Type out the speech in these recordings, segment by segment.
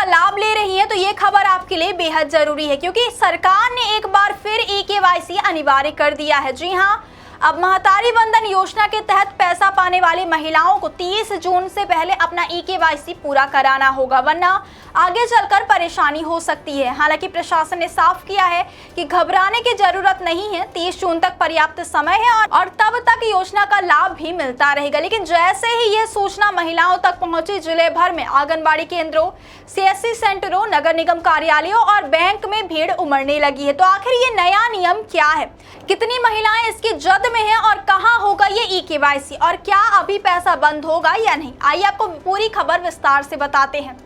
लाभ ले रही हैं तो ये खबर आपके लिए बेहद जरूरी है, क्योंकि सरकार ने एक बार फिर ई-केवाईसी अनिवार्य कर दिया है। जी हां, अब महतारी वंदन योजना के तहत पैसा पाने वाली महिलाओं को 30 जून से पहले अपना ई-केवाईसी पूरा कराना होगा, वरना आगे चलकर परेशानी हो सकती है। हालांकि प्रशासन ने साफ किया है कि घबराने की जरूरत नहीं है, 30 जून तक पर्याप्त समय है और तब तक योजना का लाभ भी मिलता रहेगा। लेकिन जैसे ही यह सूचना महिलाओं तक पहुंची, जिले भर में आंगनबाड़ी केंद्रों, सीएससी सेंटरों, नगर निगम कार्यालयों और बैंक में भीड़ उमड़ने लगी है। तो आखिर ये नया नियम क्या है, कितनी महिलाएं इसकी जद में है और कहां होगा ये ई-केवाईसी, और क्या अभी पैसा बंद होगा या नहीं, आइए आपको पूरी खबर विस्तार से बताते हैं।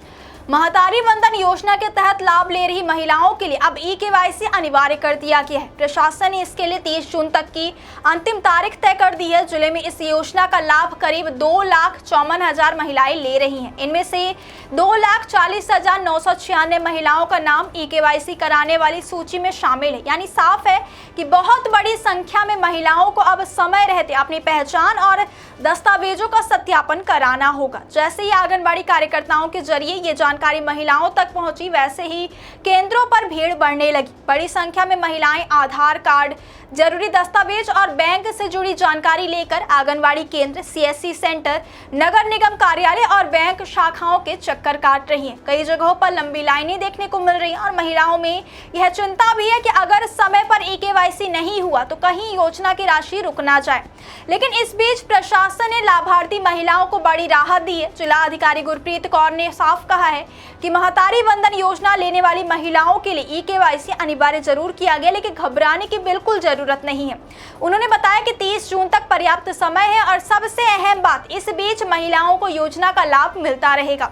महतारी वंदन योजना के तहत लाभ ले रही महिलाओं के लिए अब ई-केवाईसी अनिवार्य कर दिया गया है। प्रशासन ने इसके लिए 30 जून तक की अंतिम तारीख तय कर दी है। जिले में इस योजना का लाभ करीब 2,54,000 महिलाएं ले रही हैं। इनमें से 2,40,996 महिलाओं का नाम ई-केवाईसी कराने वाली सूची में शामिल है। यानी साफ है कि बहुत बड़ी संख्या में महिलाओं को अब समय रहते अपनी पहचान और दस्तावेजों का सत्यापन कराना होगा। जैसे ही आंगनबाड़ी कार्यकर्ताओं के जरिए ये जानकारी महिलाओं तक पहुंची, वैसे ही केंद्रों पर भीड़ बढ़ने लगी। बड़ी संख्या में महिलाएं आधार कार्ड, जरूरी दस्तावेज और बैंक से जुड़ी जानकारी लेकर आंगनबाड़ी केंद्र, सीएससी सेंटर, नगर निगम कार्यालय और बैंक शाखाओं के चक्कर काट रही हैं। कई जगहों पर लंबी लाइनें देखने को मिल रही हैं और महिलाओं में यह चिंता भी है कि अगर समय पर ई-केवाईसी नहीं हुआ तो कहीं योजना की राशि रुक ना जाए। लेकिन इस बीच प्रशासन ने लाभार्थी महिलाओं को बड़ी राहत दी है। जिला अधिकारी गुरप्रीत कौर ने साफ कहा है कि महतारी वंदन योजना लेने वाली महिलाओं के लिए ई-केवाईसी अनिवार्य जरूर किया गया, लेकिन घबराने की बिल्कुल जरूरत नहीं है। उन्होंने बताया कि 30 जून तक पर्याप्त समय है और सबसे अहम बात, इस बीच महिलाओं को योजना का लाभ मिलता रहेगा।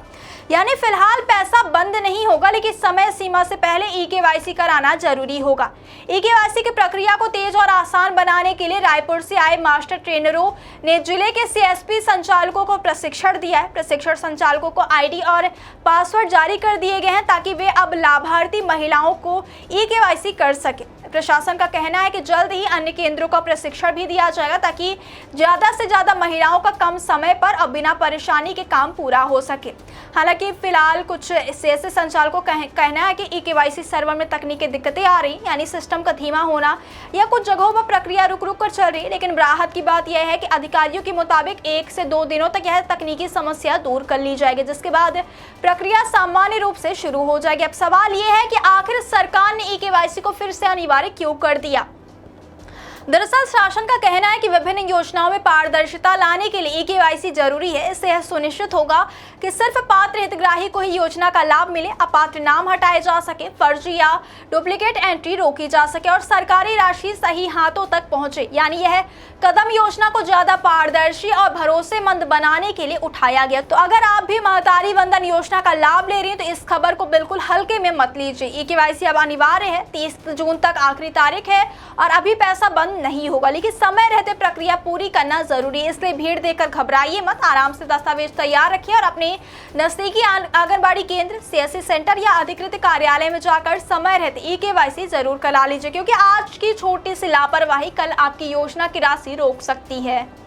यानी फिलहाल पैसा बंद नहीं होगा, लेकिन समय सीमा से पहले ई-केवाईसी कराना जरूरी होगा। ई-केवाईसी की प्रक्रिया को तेज और आसान बनाने के लिए रायपुर से आए मास्टर ट्रेनरों ने जिले के सीएसपी संचालकों को प्रशिक्षण दिया है। प्रशिक्षण संचालकों को आईडी और पासवर्ड जारी कर दिए गए हैं ताकि वे अब लाभार्थी महिलाओं को ई-केवाईसी कर सके। प्रशासन का कहना है कि जल्द ही अन्य केंद्रों का प्रशिक्षण भी दिया जाएगा ताकि ज्यादा से ज्यादा महिलाओं का कम समय पर और बिना परेशानी के काम पूरा हो सके। हालांकि फिलहाल कुछ सीएससी संचालकों का कहना है कि ई-केवाईसी सर्वर में तकनीकी दिक्कतें आ रही, यानी सिस्टम का धीमा होना या कुछ जगहों पर प्रक्रिया रुक रुक कर चल रही है। लेकिन राहत की बात यह है कि अधिकारियों के मुताबिक 1 से 2 दिनों तक यह तकनीकी समस्या दूर कर ली जाएगी, जिसके बाद प्रक्रिया सामान्य रूप से शुरू हो जाएगी। अब सवाल यह है कि आखिर सरकार ने ई-केवाईसी को फिर से अनिवार्य क्यों कर दिया। दरअसल शासन का कहना है कि विभिन्न योजनाओं में पारदर्शिता लाने के लिए ई-केवाईसी जरूरी है। इससे यह सुनिश्चित होगा कि सिर्फ पात्र हितग्राही को ही योजना का लाभ मिले, अपात्र नाम हटाए जा सके, फर्जी या डुप्लीकेट एंट्री रोकी जा सके और सरकारी राशि सही हाथों तक पहुंचे। यानी यह कदम योजना को ज्यादा पारदर्शी और भरोसेमंद बनाने के लिए उठाया गया। तो अगर आप भी महतारी वंदन योजना का लाभ ले रही हैं तो इस खबर को बिल्कुल हल्के में मत लीजिए। ई-केवाईसी अब अनिवार्य है, 30 जून तक आखिरी तारीख है और अभी पैसा बंद नहीं होगा, लेकिन समय रहते प्रक्रिया पूरी करना जरूरी है। इसलिए भीड़ देखकर घबराइए मत, आराम से दस्तावेज तैयार रखिए और अपने नजदीकी आंगनबाड़ी केंद्र, सीएससी सेंटर या अधिकृत कार्यालय में जाकर समय रहते ई-केवाईसी जरूर करा लीजिए, क्योंकि आज की छोटी सी लापरवाही कल आपकी योजना की राशि रोक सकती है।